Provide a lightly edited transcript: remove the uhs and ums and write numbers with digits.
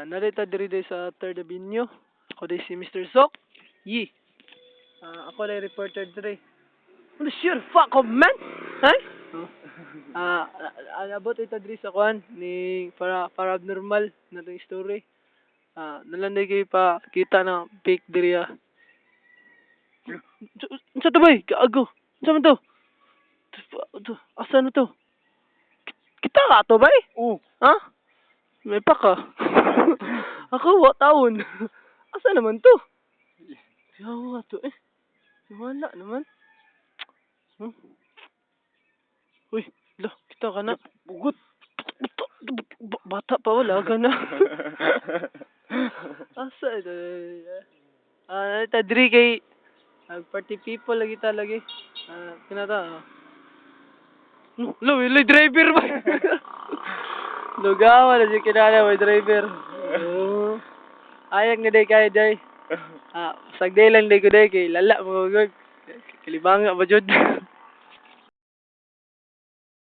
Narita diri day sa 3rd Avenue. Ako day si Mr. Sok. Yi. Ako day reporter diri. Ano sure fuck off man? Hay? Abot ito diri sa kwan ni para abnormal na tong story. Nalanday kayo pa kita na fake diri Unsa to bay? Kaago. Unsa man to? Asa na to? Kita ka to bay? Oo. Ha? May pa ka. Ako, wa taon. Asa naman to? Yawa to eh. Wala naman. Uy, lo, kita ka na. Bugot. Bata pa, wala ka na. Asa ito? Ito, diri kay party people lagi talagi. Kinata. Lo, ilay driver ba? Lugawa na si kinala may driver. Ayag na day kayo day. Sagday lang day ko day kay lala mo gud. Kalibanga ba jud?